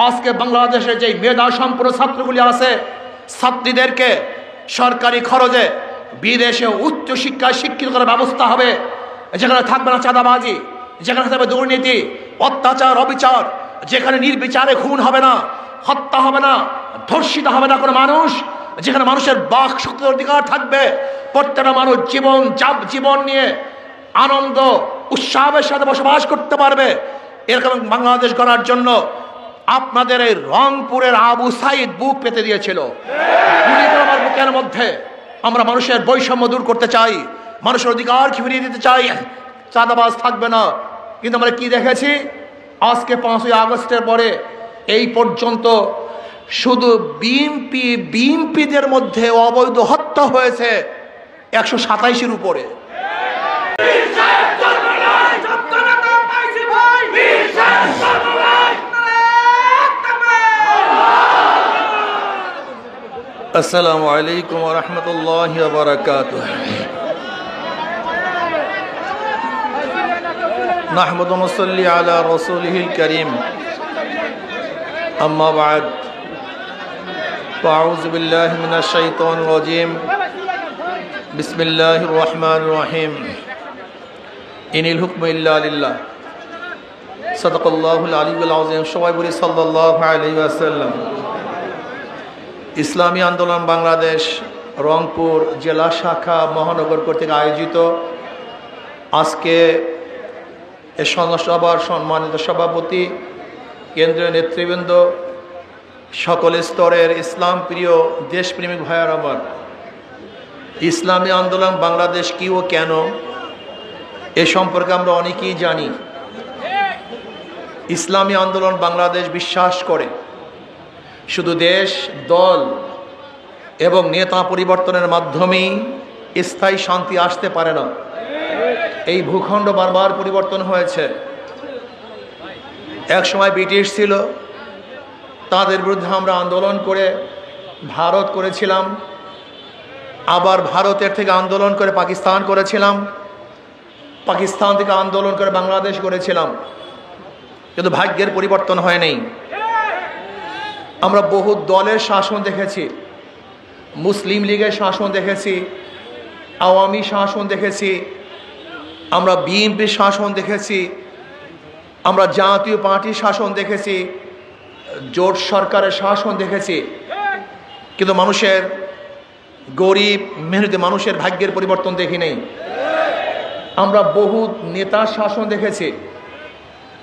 আজকে বাংলাদেশে যে মেধা সম্পন্ন ছাত্রগুলি আছে, ছাত্রীদেরকে সরকারি খরচে বিদেশে উচ্চ শিক্ষায় শিক্ষিত করার ব্যবস্থা হবে, যেখানে থাকবে না চাঁদাবাজি, যেখানে থাকবে দুর্নীতি, অত্যাচার, অবিচার, যেখানে নির্বিচারে খুন হবে না, হত্যা হবে না, ধর্ষিত হবে না কোনো মানুষ, যেখানে মানুষের বাক শক্তির অধিকার থাকবে, প্রত্যেকটা মানুষ জীবন নিয়ে আনন্দ উৎসাহের সাথে বসবাস করতে পারবে। এরকম বাংলাদেশ গড়ার জন্য আপনাদের এই রংপুরের আবু সাইদ বুক পেতে দিয়েছিল। আমার বুকের মধ্যে আমরা মানুষের বৈষম্য দূর করতে চাই, মানুষের অধিকার ফিরিয়ে দিতে চাই, চাঁদাবাজ থাকবে না। কিন্তু আমরা কি দেখেছি আজকে 5ই আগস্টের পরে এই পর্যন্ত শুধু বিএনপিদের মধ্যে অবৈধ হত্যা হয়েছে 127-এর উপরে। আসসালামু আলাইকুম ওয়া রাহমাতুল্লাহি ওয়া বারাকাতুহু। নাহমাদু ওয়া নুসাল্লি আলা রাসূলিহিল কারীম, আম্মা বা'দ, ফাআউযু বিল্লাহি মিনাশ শাইতানির রাজীম, বিসমিল্লাহির রহমানির রহিম, ইনিল হুকমু ইল্লা লিল্লাহ, সাদাকাল্লাহুল আলিয়্যুল আযীম। সবাই বলি সাল্লাল্লাহু আলাইহি ওয়াসাল্লাম। ইসলামী আন্দোলন বাংলাদেশ রংপুর জেলা শাখা মহানগর কর্তৃক আয়োজিত আজকে এ সভার সম্মানিত সভাপতি, কেন্দ্রীয় নেতৃবৃন্দ, সকল স্তরের ইসলাম প্রিয় দেশপ্রেমিক ভাইয়ার আমার, ইসলামী আন্দোলন বাংলাদেশ কি ও কেন এ সম্পর্কে আমরা অনেকেই জানি। ইসলামী আন্দোলন বাংলাদেশ বিশ্বাস করে শুধু দেশ, দল এবং নেতা পরিবর্তনের মাধ্যমেই স্থায়ী শান্তি আসতে পারে না। এই ভূখণ্ড বারবার পরিবর্তন হয়েছে। এক সময় ব্রিটিশ ছিল, তাদের বিরুদ্ধে আমরা আন্দোলন করে ভারত করেছিলাম, আবার ভারতের থেকে আন্দোলন করে পাকিস্তান করেছিলাম, পাকিস্তান থেকে আন্দোলন করে বাংলাদেশ করেছিলাম, কিন্তু ভাগ্যের পরিবর্তন হয় নাই। আমরা বহু দলের শাসন দেখেছি, মুসলিম লীগের শাসন দেখেছি, আওয়ামী শাসন দেখেছি, আমরা বিএনপির শাসন দেখেছি, আমরা জাতীয় পার্টির শাসন দেখেছি, জোট সরকারের শাসন দেখেছি, কিন্তু মানুষের গরিব মেহনতি মানুষের ভাগ্যের পরিবর্তন দেখি নেই। আমরা বহু নেতার শাসন দেখেছি,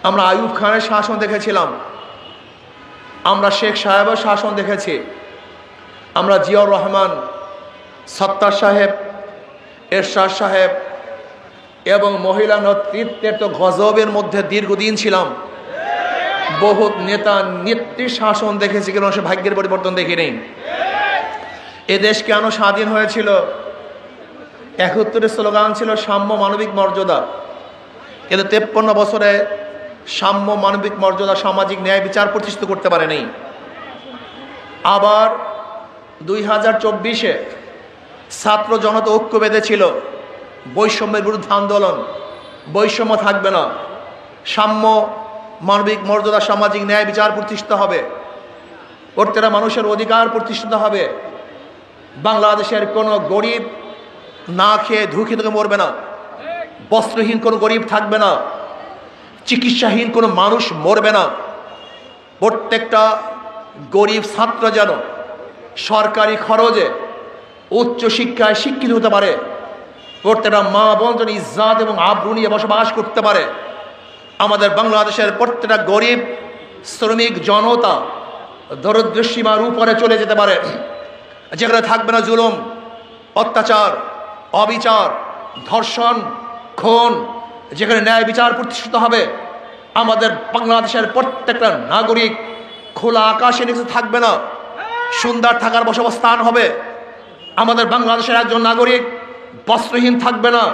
আমরা আইয়ুব খানের শাসন দেখেছিলাম, আমরা শেখ সাহেবের শাসন দেখেছি, আমরা জিয়াউর রহমান, সত্তার সাহেব, এরশাদ সাহেব এবং মহিলা নেতৃত্বের তো গজবের মধ্যে দীর্ঘদিন ছিলাম। বহু নেতা নেত্রীর শাসন দেখেছি, কিন্তু সে ভাগ্যের পরিবর্তন দেখি নেই। এদেশ কেন স্বাধীন হয়েছিল? 71-এর স্লোগান ছিল সাম্য মানবিক মর্যাদা, কিন্তু 53 বছরে সাম্য মানবিক মর্যাদা, সামাজিক ন্যায় বিচার প্রতিষ্ঠিত করতে পারে নাই। আবার 2024-এ ছাত্র জনতা ঐক্য বেঁধেছিল, বৈষম্যের বিরুদ্ধে আন্দোলন, বৈষম্য থাকবে না, সাম্য মানবিক মর্যাদা, সামাজিক ন্যায় বিচার প্রতিষ্ঠিত হবে, প্রত্যেকটা মানুষের অধিকার প্রতিষ্ঠিত হবে, বাংলাদেশের কোনো গরিব না খেয়ে ধুকে ধুকে মরবে না, বস্ত্রহীন কোনো গরিব থাকবে না, চিকিৎসাহীন কোনো মানুষ মরবে না, প্রত্যেকটা গরিব ছাত্র যেন সরকারি খরচে উচ্চ শিক্ষায় শিক্ষিত হতে পারে, প্রত্যেকটা মা বোন যেন ইজ্জত এবং আবরু নিয়ে বসবাস করতে পারে। আমাদের বাংলাদেশের প্রত্যেকটা গরিব শ্রমিক জনতা দরিদ্র সীমার উপরে চলে যেতে পারে, যেখানে থাকবে না জুলুম, অত্যাচার, অবিচার, ধর্ষণ, খুন, যেখানে ন্যায় বিচার প্রতিষ্ঠিত হবে। আমাদের বাংলাদেশের প্রত্যেকটা নাগরিক খোলা আকাশের নিচে থাকবে না, সুন্দর থাকার বসবাসস্থান হবে। আমাদের বাংলাদেশের একজন নাগরিক বস্ত্রহীন থাকবে না,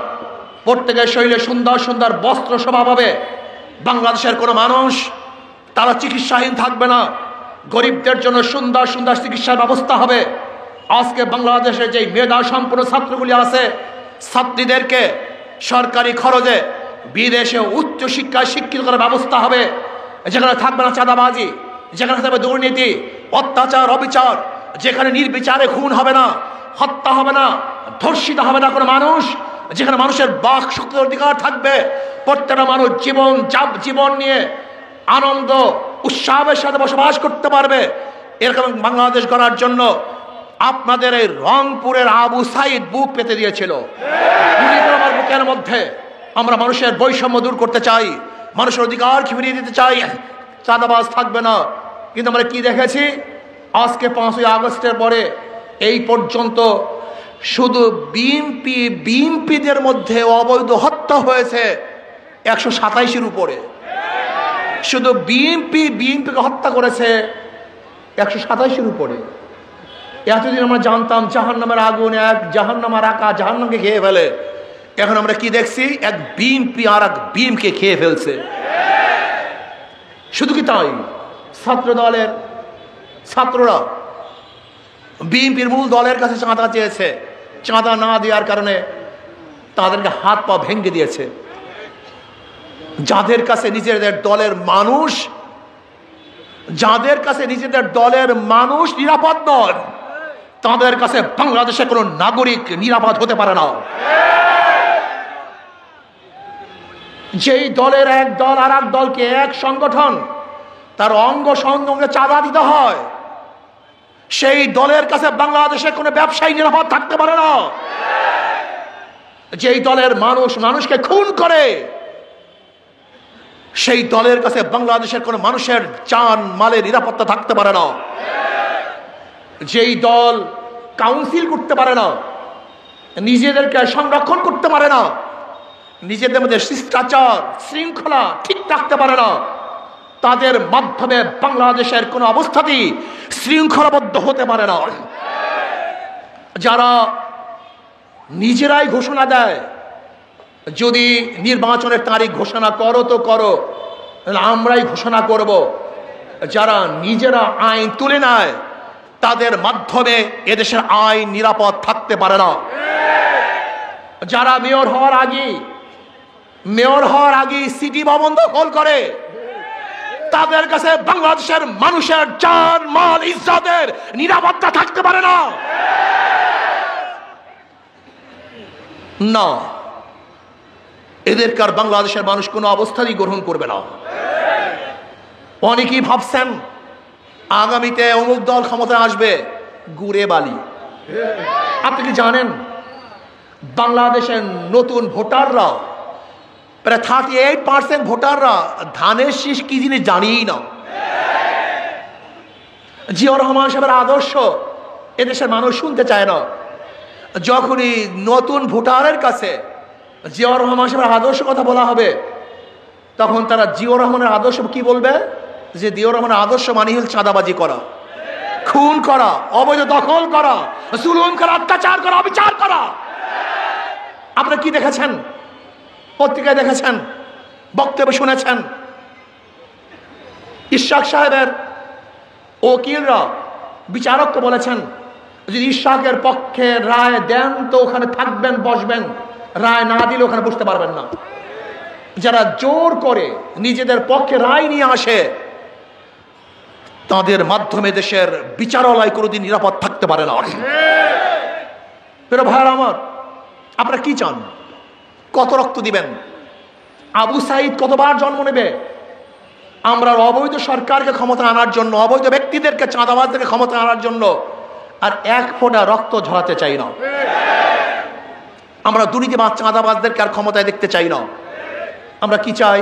প্রত্যেকের শরীরে সুন্দর সুন্দর বস্ত্র শোভা পাবে। বাংলাদেশের কোনো মানুষ তারা চিকিৎসাহীন থাকবে না, গরিবদের জন্য সুন্দর সুন্দর চিকিৎসার ব্যবস্থা হবে। আজকে বাংলাদেশের যে মেধা সম্পন্ন ছাত্রগুলি আছে, ছাত্রীদেরকে সরকারি খরচে বিদেশে উচ্চ শিক্ষায় শিক্ষিত করার ব্যবস্থা হবে, যেখানে থাকবে না চাঁদাবাজি, যেখানে থাকবে দুর্নীতি, অত্যাচার, অবিচার, যেখানে নির্বিচারে খুন হবে না, হত্যা হবে না, ধর্ষিত হবে না কোনো মানুষ, যেখানে মানুষের বাক শক্তির অধিকার থাকবে, প্রত্যেকটা মানুষ জীবন নিয়ে আনন্দ উৎসাহের সাথে বসবাস করতে পারবে, এরকম বাংলাদেশ গড়ার জন্য আপনাদের এই রংপুরের আবু সাইদ বুক পেতে দিয়েছিল। আমার বুকের মধ্যে আমরা মানুষের বৈষম্য দূর করতে চাই, মানুষের অধিকার ফিরিয়ে দিতে চাই, চাঁদাবাজ থাকবে না। কিন্তু আমরা কি দেখেছি আজকে 5ই আগস্টের পরে এই পর্যন্ত শুধু বিএনপিদের মধ্যে অবৈধ হত্যা হয়েছে 127-এর উপরে। শুধু বিএনপিকে হত্যা করেছে 127-এর উপরে। এতদিন আমরা জানতাম জাহান্নামের আগুন, এক জাহান্নামের আকা জাহান্নামকে খেয়ে ফেলে। এখন আমরা কি দেখছি, এক বিএনপি আর এক বিএমকে খেয়ে ফেলছে। শুধু কি তাই, ছাত্র দলের ছাত্ররা বিএনপির মূল দলের কাছে চাঁদা চেয়েছে, চাঁদা না দেওয়ার কারণে তাদেরকে হাত পা ভেঙে দিয়েছে। যাদের কাছে নিজেদের দলের মানুষ নিরাপদ নয়, তাদের কাছে বাংলাদেশে কোনো নাগরিক নিরাপদ হতে পারে না। যেই দলের এক দল আর এক দলকে, এক সংগঠন তার অঙ্গ সংগঠনকে চাঁদা দিতে হয়, সেই দলের কাছে বাংলাদেশে কোনো ব্যবসায়ী নিরাপদ থাকতে পারে না। যেই দলের মানুষকে খুন করে, সেই দলের কাছে বাংলাদেশের কোনো মানুষের জান মালের নিরাপত্তা থাকতে পারে না। যেই দল কাউন্সিল করতে পারে না, নিজেদেরকে সংরক্ষণ করতে পারে না, নিজেদের মধ্যে শিষ্টাচার শৃঙ্খলা ঠিক রাখতে পারে না, তাদের মাধ্যমে বাংলাদেশের কোনো অবস্থাতেই শৃঙ্খলাবদ্ধ হতে পারে না। যারা নিজেরাই ঘোষণা দেয়, যদি নির্বাচনের তারিখ ঘোষণা করো তো করো, আমরাই ঘোষণা করব, যারা নিজেরা আইন তুলে নেয়, তাদের মাধ্যমে এদেশের আইন নিরাপদ থাকতে পারে না। যারা মেয়র হওয়ার আগে সিটি ভবন দখল করে, তাদের কাছে বাংলাদেশের মানুষের জান মাল ইজ্জতের নিরাপত্তা থাকতে পারে না। না, এদেরকে আর বাংলাদেশের মানুষ কোনো অবস্থাতেই গ্রহণ করবে না। অনেকেই ভাবছেন আগামীতে অমুক দল ক্ষমতায় আসবে, গুড়ে বালি। আপনি কি জানেন বাংলাদেশের নতুন ভোটাররা, প্রায় 38% ভোটাররা ধানের শীষ কি জিনিস জানিই না। জিয়াউর রহমান সাহেবের আদর্শ এদেশের মানুষ শুনতে চায় না। যখনই নতুন ভোটারের কাছে জিয়াউর রহমান সাহেবের আদর্শ কথা বলা হবে, তখন তারা জিয়াউর রহমানের আদর্শ কি বলবে, যে জিয়াউর রহমানের আদর্শ মানে হল চাঁদাবাজি করা, খুন করা, অবৈধ দখল করা, জুলুম করা, অত্যাচার করা, অবিচার করা। আপনারা কি দেখেছেন, পত্রিকায় দেখেছেন, বক্তব্য শুনেছেন, ইশাক সাহেবের ওকিলরা বিচারককে বলেছেন, যদি ইশাকের পক্ষে রায় দেন তো ওখানে থাকবেন, বসবেন, রায় না দিলে ওখানে বসতে পারবেন না। যারা জোর করে নিজেদের পক্ষে রায় নিয়ে আসে, তাদের মাধ্যমে দেশের বিচারালয় কোনোদিন নিরাপদ থাকতে পারে না। প্রিয় ভাইরা আমার, আপনারা কি চান? কত রক্ত দিবেন? আবু সাইদ কতবার জন্ম নেবে? আমরা অবৈধ সরকারকে ক্ষমতা আনার জন্য, অবৈধ ব্যক্তিদেরকে, চাঁদাবাজদেরকে ক্ষমতা আনার জন্য আর এক ফোঁটা রক্ত ঝরাতে চাই না। আমরা দুর্নীতিবাজ চাঁদাবাজদেরকে আর ক্ষমতায় দেখতে চাই না। আমরা কি চাই?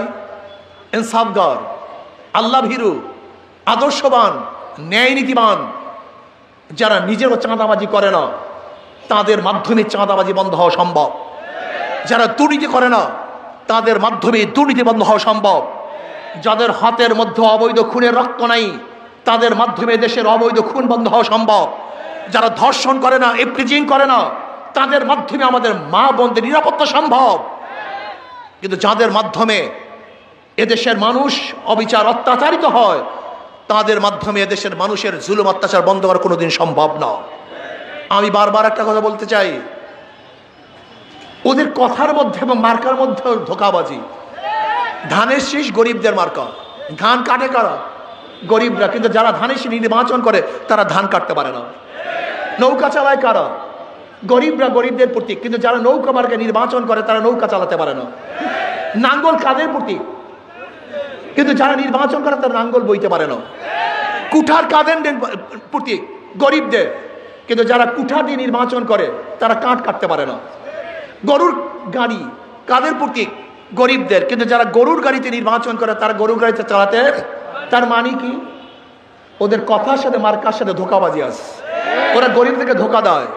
ইনসাফগার, আল্লাহ ভীরু, আদর্শবান, ন্যায় নীতিবান, যারা নিজেরও চাঁদাবাজি করে না, তাদের মাধ্যমে চাঁদাবাজি বন্ধ হওয়া সম্ভব। যারা দুর্নীতি করে না, তাদের মাধ্যমে দুর্নীতি বন্ধ হওয়া সম্ভব। যাদের হাতের মধ্যে অবৈধ খুনের রক্ত নাই, তাদের মাধ্যমে দেশের অবৈধ খুন বন্ধ হওয়া সম্ভব। যারা ধর্ষণ করে না, এপ্রিজিং করে না, তাদের মাধ্যমে আমাদের মা বোনদের নিরাপত্তা সম্ভব। কিন্তু যাদের মাধ্যমে এদেশের মানুষ অবিচার অত্যাচারিত হয়, তাদের মাধ্যমে এদেশের মানুষের জুলুম অত্যাচার বন্ধ করা কোনোদিন সম্ভব না। আমি বারবার একটা কথা বলতে চাই, ওদের কথার মধ্যে এবং মার্কার মধ্যে ধোঁকাবাজি। ধানের শীষ গরিবদের মার্কা, ধান কাটে কারা? গরিবরা। কিন্তু যারা ধানের শীষ নির্বাচন করে তারা ধান কাটতে পারে না। নৌকা চালায় কারা? গরিবরা, গরিবদের প্রতীক। কিন্তু যারা নৌকা মার্কে নির্বাচন করে তারা নৌকা চালাতে পারে না। নাঙ্গল কাদের প্রতীক? কিন্তু যারা নির্বাচন করে তারা নাঙ্গল বইতে পারে না। কুঠার কাদের প্রতীক? গরিবদের। কিন্তু যারা কুঠার দিয়ে নির্বাচন করে তারা কাঠ কাটতে পারে না। গরুর গাড়ি কাদের প্রতীক? গরিবদের। কিন্তু যারা গরুর গাড়িতে নির্বাচন করে তারা গরুর গাড়িতে চালাতে, তার মানে কি? ওদের কথার সাথে মার্কার সাথে ধোকাবাজি আছে। ওরা গরিবদেরকে ধোকা দেয়।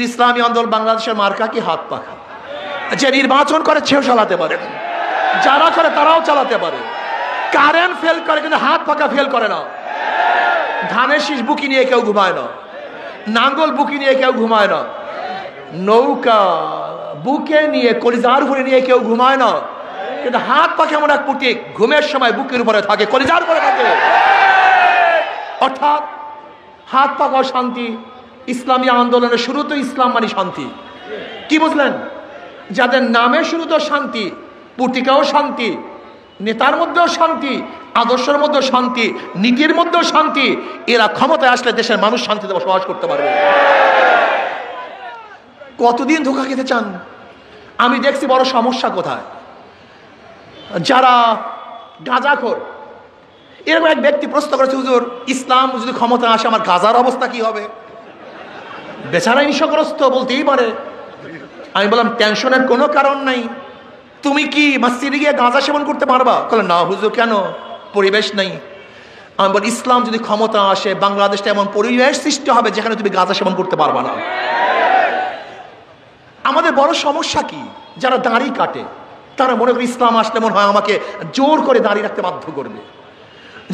ইসলামী আন্দোলন বাংলাদেশের মার্কা কি? হাত পাখা। যে নির্বাচন করে সেও চালাতে পারে, যারা করে তারাও চালাতে পারে। কারেন্ট ফেল করে কিন্তু হাত পাখা ফেল করে না। ধানের শীষ বুকি নিয়ে কেউ ঘুমায় না, নাঙ্গল বুকি নিয়ে কেউ ঘুমায় না, নৌকা বুকে নিয়ে কলিজার উপরে নিয়ে কেউ ঘুমায় না। কিন্তু হাত পাখা এমন এক প্রতীক, ঘুমের সময় বুকের উপরে থাকে, কলিজার উপরে থাকে। অর্থাৎ হাত পাখাও শান্তি। ইসলামী আন্দোলনের শুরু তো ইসলাম মানে শান্তি। কি বুঝলেন? যাদের নামের শুরু তো শান্তি, প্রতীকাও শান্তি, নেতার মধ্যেও শান্তি, আদর্শের মধ্যেও শান্তি, নীতির মধ্যেও শান্তি, এরা ক্ষমতায় আসলে দেশের মানুষ শান্তিতে বসবাস করতে পারবে। কতদিন ধোঁকা খেতে চান? আমি দেখছি বড় সমস্যা কোথায়। যারা গাঁজাখোর, এরকম এক ব্যক্তি প্রশ্ন করেছে, হুজুর ইসলাম যদি ক্ষমতা আসে আমার গাঁজার অবস্থা কি হবে? বেচারা নিশাগ্রস্ত বলতেই পারে। আমি বললাম টেনশনের কোনো কারণ নাই, তুমি কি মসজিদে গিয়ে গাঁজা সেবন করতে পারবা? বলে না হুজুর, কেন? পরিবেশ নেই। আমি বলি ইসলাম যদি ক্ষমতা আসে বাংলাদেশটা এমন পরিবেশ সৃষ্টি হবে যেখানে তুমি গাঁজা সেবন করতে পারবা না। আমাদের বড় সমস্যা কি? যারা দাড়ি কাটে তারা মনে করে ইসলাম আসলে মনে হয় আমাকে জোর করে দাড়ি রাখতে বাধ্য করবে।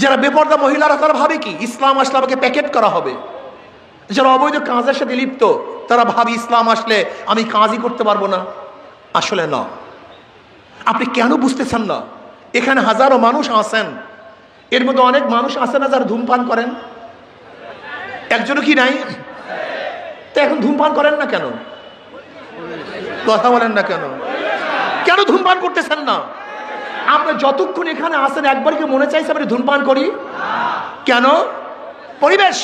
যারা বেপর্দা মহিলারা তারা ভাবে কি ইসলাম আসলে আমাকে প্যাকেট করা হবে। যারা অবৈধ কাজের সাথে লিপ্ত তারা ভাবে ইসলাম আসলে আমি কাজই করতে পারবো না। আসলে না। আপনি কেন বুঝতেছেন না? এখানে হাজারো মানুষ আছেন, এর মধ্যে অনেক মানুষ আছে না যারা ধূমপান করেন? একজনও কি নাই? তো এখন ধূমপান করেন না কেন? কথা বলেন না কেন? কেন ধূমপান করতেছেন না? আপনি যতক্ষণ এখানে আসেন একবার কি মনে চাইছে আপনি ধূমপান করি? কেন? পরিবেশ।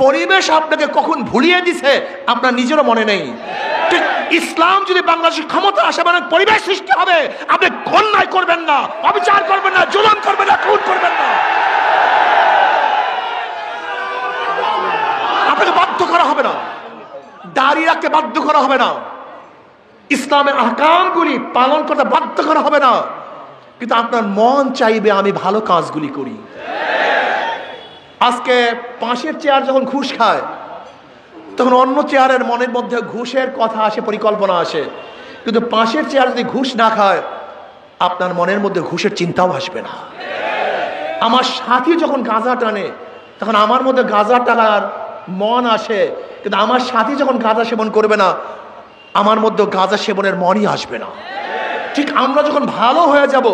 পরিবেশ আপনাকে কখন ভুলিয়ে দিছে আপনার নিজেরও মনে নেই। ঠিক ইসলাম যদি বাংলাদেশের ক্ষমতা আসে মানে পরিবেশ সৃষ্টি হবে। আপনি অন্যায় করবেন না, অবিচার করবেন না, জুলুম করবেন না, খুন করবেন না। আপনাকে বাধ্য করা হবে না, দাঁড়িয়ে রাখতে বাধ্য করা হবে না, ইসলামের আহকামগুলি পালন করতে বাধ্য করা হবে না। কিন্তু আপনার মন চাইবে আমি ভালো কাজগুলি করি। আজকে পাশের চেয়ার যখন ঘুষ খায় তখন অন্য চেয়ারের মনের মধ্যে ঘুষের কথা আসে, পরিকল্পনা আসে। কিন্তু পাশের চেয়ার যদি ঘুষ না খায় আপনার মনের মধ্যে ঘুষের চিন্তাও আসবে না। আমার সাথী যখন গাঁজা টানে তখন আমার মধ্যে গাঁজা টানার মন আসে, কিন্তু আমার সাথী যখন গাঁজা সেবন করবে না আমার মধ্যে গাঁজা সেবনের মনই আসবে না। ঠিক আমরা যখন ভালো হয়ে যাব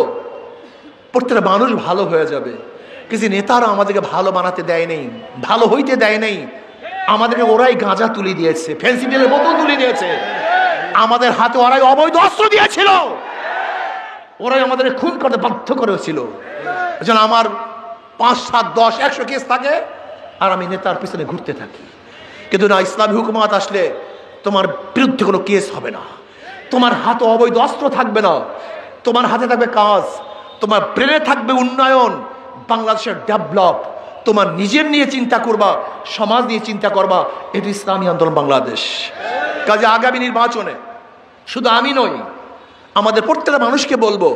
প্রত্যেকটা মানুষ ভালো হয়ে যাবে। কিছু নেতারা আমাদেরকে ভালো বানাতে দেয় নেই, ভালো হইতে দেয় নেই। আমাদেরকে ওরাই গাঁজা তুলে দিয়েছে, ফেন্সিডিলের বোতল তুলে দিয়েছে, আমাদের হাতে ওরাই অবৈধ অস্ত্র দিয়েছিল, ওরাই আমাদের খুন করতে বাধ্য করেছিল। যেন আমার 5, 7, 10, 100 কেস থাকে আর আমি নেতার পিছনে ঘুরতে থাকি। কিন্তু না, ইসলামী হুকুমত আসলে তোমার বিরুদ্ধে কোনো কেস হবে না, তোমার হাতে অবৈধ অস্ত্র থাকবে না, তোমার হাতে থাকবে কাজ, তোমার ব্রেনে থাকবে উন্নয়ন, বাংলাদেশের ডেভেলপ, তোমার নিজের নিয়ে চিন্তা করবা, সমাজ নিয়ে চিন্তা করবা। এটি ইসলামী আন্দোলন বাংলাদেশ। কাজে আগামী নির্বাচনে শুধু আমি নই, আমাদের প্রত্যেকটা মানুষকে বলবো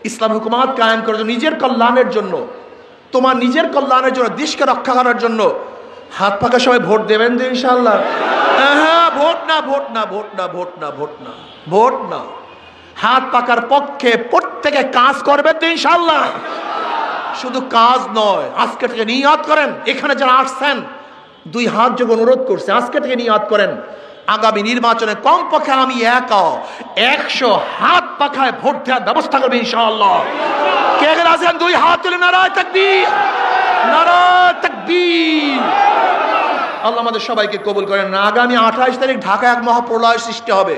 ইসলাম হুকুমত কায়েম করার জন্য, নিজের কল্যাণের জন্য, তোমার নিজের কল্যাণের জন্য, দেশকে রক্ষা করার জন্য হাত পাকা সবাই ভোট দেবেন তো ইনশাআল্লাহ? হ্যাঁ, ভোট না, ভোট না, ভোট না, ভোট না, ভোট না, ভোট না। হাত পাকার পক্ষে প্রত্যেকে কাজ করবেন তো ইনশাআল্লাহ? শুধু কাজ নয়, আজকে থেকে নিয়াত করেন, এখানে যারা আসছেন 2 হাত যোগ অনুরোধ করছে, আজকে থেকে নিয়াত করেন আগামী নির্বাচনে কমপক্ষে আমি 100 হাত পাখায় ভোট দেওয়ার ব্যবস্থা করবে ইনশাআল্লাহ। কে কে আছেন 2 হাত তুলে নারায়ে তাকবীর, নারায়ে তাকবীর। আল্লাহ আমাদের সবাইকে কবুল করেন। আগামী 28 তারিখ ঢাকায় এক মহাপ্রলয় সৃষ্টি হবে।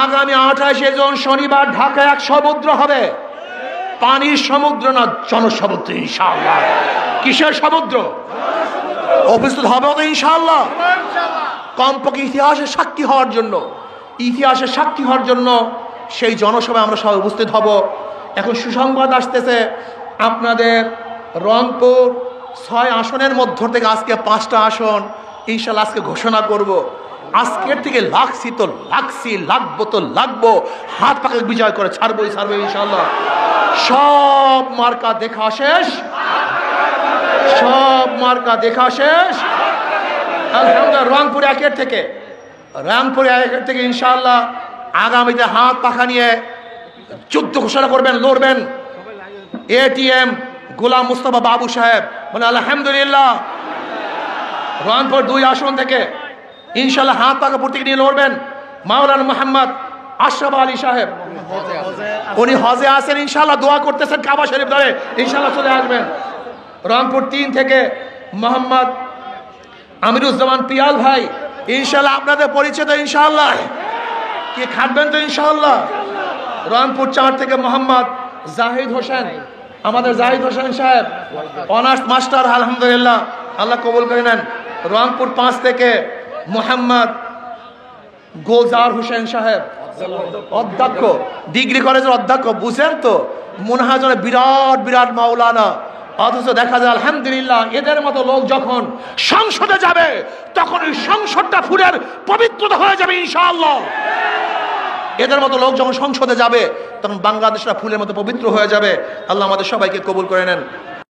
আগামী 28 জন শনিবার ঢাকায় এক সমুদ্র হবে। পানির সমুদ্র না জনসমুদ্র ইনশাআল্লাহ। কিসের সমুদ্র? উপস্থিত হবে তো ইনশাআল্লাহ। কমপক্ষে ইতিহাসের সাক্ষী হওয়ার জন্য, ইতিহাসের সাক্ষী হওয়ার জন্য সেই জনসভায় আমরা সবাই উপস্থিত হব। এখন সুসংবাদ আসতেছে, আপনাদের রংপুর 6 আসনের মধ্য থেকে আজকে 5টা আসন ইনশাআল্লাহ আজকে ঘোষণা করব। আজকের থেকে লাগছি তো লাগছি, লাগবো তো লাগবো, হাত পাকে বিজয় করে ছাড়বোই ছাড়বো ইনশাআল্লাহ। সব মার্কা দেখা শেষ, সব মার্কা দেখা শেষ আলহামদুলিল্লাহ। রংপুর 1 থেকে, রংপুর 1 থেকে ইনশাআল্লাহ আগামীতে হাত পাখা নিয়ে যুদ্ধ ঘোষণা করবেন, লড়বেন। এটিএম গোলাম মুস্তফা বাবু সাহেব বলে আলহামদুলিল্লাহ। রংপুর 2 আসন থেকে ইনশাআল্লাহ হাত পাকা প্রতীক নিয়ে লড়বেন। মাওলানা মোহাম্মদ আশরাফ আলী সাহেব, উনি হজে আছেন ইনশাআল্লাহ, দোয়া করতেছেন কাবা শরীফ ধরে, ইনশাআল্লাহ চলে আসবেন। রংপুর 3 থেকে মোহাম্মদ আমিরুজ্জামান পিয়াল ভাই, ইনশাআল্লাহ আপনাদের পরিচিত ইনশাআল্লাহ, কি খাটবেন তো ইনশাআল্লাহ। রংপুর 4 থেকে মোহাম্মদ জাহিদ হোসেন, আমাদের জাহিদ হোসেন সাহেব অনার্স মাস্টার আলহামদুলিল্লাহ, আল্লাহ কবুল করে নেন। রংপুর 5 থেকে মোহাম্মদ গোলজার হোসেন সাহেব, অধ্যক্ষ, ডিগ্রি কলেজের অধ্যক্ষ, বুঝেন তো মনে হয় যেন বিরাট বিরাট মাওলানা, অথচ দেখা যায় আলহামদুলিল্লাহ এদের মতো লোক যখন সংসদে যাবে তখন ওই সংসদটা ফুলের পবিত্রতা হয়ে যাবে ইনশাআল্লাহ। এদের মতো লোক যখন সংসদে যাবে তখন বাংলাদেশটা ফুলের মতো পবিত্র হয়ে যাবে। আল্লাহ আমাদের সবাইকে কবুল করে নেন।